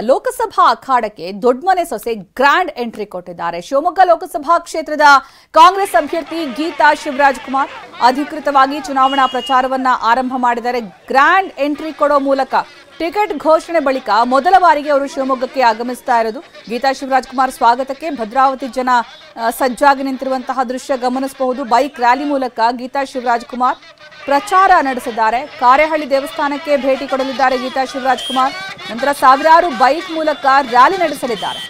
ಲೋಕಸಭಾ ಅಖಾಡಕ್ಕೆ ದೊಡ್ಡಮನೆ ಸೊಸೆ grand entry ಕೊಟ್ಟಿದ್ದಾರೆ. ಶಿವಮೊಗ್ಗ ಲೋಕಸಭಾ ಕ್ಷೇತ್ರದ ಕಾಂಗ್ರೆಸ್ ಅಭ್ಯರ್ಥಿ ಗೀತಾ ಶಿವರಾಜ್ ಕುಮಾರ್ ಅಧಿಕೃತವಾಗಿ ಚುನಾವಣಾ ಪ್ರಚಾರವನ್ನ ಆರಂಭ ಮಾಡಿದ್ದಾರೆ. ಗ್ರ್ಯಾಂಡ್ ಎಂಟ್ರಿ ಕೊಡೋ ಮೂಲಕ ಟಿಕೆಟ್ ಘೋಷಣೆ ಬಳಿಕ ಮೊದಲ ಬಾರಿಗೆ ಅವರು ಶಿವಮೊಗ್ಗಕ್ಕೆ ಆಗಮಿಸ್ತಾ ಇರೋದು. ಗೀತಾ ಶಿವರಾಜ್ ಕುಮಾರ್ ಸ್ವಾಗತಕ್ಕೆ ಭದ್ರಾವತಿ ಜನ ಸಜ್ಜಾಗಿ ನಿಂತಿರುವಂತಹ ದೃಶ್ಯ ಗಮನಿಸಬಹುದು. ಬೈಕ್ ರ್ಯಾಲಿ ಮೂಲಕ ಗೀತಾ ಶಿವರಾಜ್ ಕುಮಾರ್ ಪ್ರಚಾರ ನಡೆಸಿದ್ದಾರೆ. ಕಾರೆಹಳ್ಳಿ ದೇವಸ್ಥಾನಕ್ಕೆ ಭೇಟಿ ಕೊಡಲಿದ್ದಾರೆ ಗೀತಾ ಶಿವರಾಜ್ ಕುಮಾರ್. ನಂತರ ಸಾವಿರಾರು ಬೈಕ್ ಮೂಲಕ ರ್ಯಾಲಿ ನಡೆಸಲಿದ್ದಾರೆ.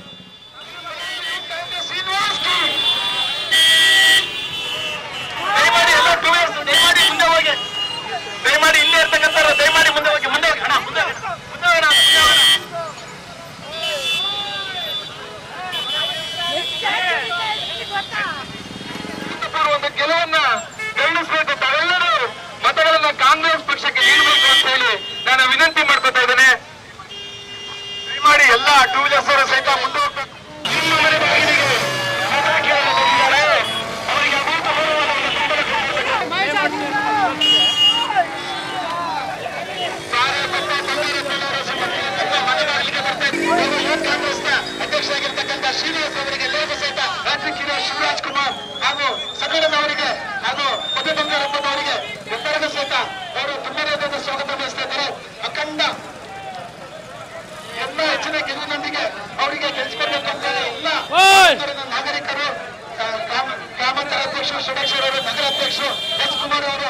ಕಾಂಗ್ರೆಸ್ ಪಕ್ಷಕ್ಕೆ ನೀಡಬೇಕು ಅಂತ ಹೇಳಿ ನಾನು ವಿನಂತಿ ಮಾಡ್ಕೊತಾ ಇದ್ದೇನೆ. ದಯಮಾಡಿ ಎಲ್ಲ ಟೂ ವೀಲರ್ಸ್ ಸಹಿತ ಮುಂದೆ ಹೋಗ್ಬೇಕು. ನಿಮ್ಮ ಮನೆ ಬಾಗಿಲಿಗೆ ಅವರಿಗೆ ಕಾಂಗ್ರೆಸ್ನ ಅಧ್ಯಕ್ಷರಾಗಿರ್ತಕ್ಕಂಥ ಶ್ರೀನಿವಾಸ್ ಅವರಿಗೆ ಎಲ್ಲರಿಗೂ ಸಹಿತ ರಾಜಕೀಯ ಶಿವರಾಜ್ ಕುಮಾರ್ ಹಾಗೂ ಸಕಲನ್ ಅವರಿಗೆ ಹಾಗೂ ಮಧುಬಂಗಾರಪ್ಪನವರಿಗೆ ಎಲ್ಲರಿಗೂ ಸಹಿತ ಅವರು ತುಂಬನೇ ಸ್ವಾಗತ ಬಯಸ್ತಾ ಇದ್ದಾರೆ. ಅಖಂಡ ಎಲ್ಲ ಹೆಚ್ಚಿನ ಗೆಲುವಿನೊಂದಿಗೆ ಅವರಿಗೆ ಗೆಲ್ಲಿಸಬೇಕು ಅಂತ ಎಲ್ಲ ನಾಗರಿಕರು, ಗ್ರಾಮಾಂತರ ಅಧ್ಯಕ್ಷರು, ಷಡಕ್ಷರವರು, ನಗರ ಅಧ್ಯಕ್ಷರು ಎಸ್ ಕುಮಾರ್ ಅವರು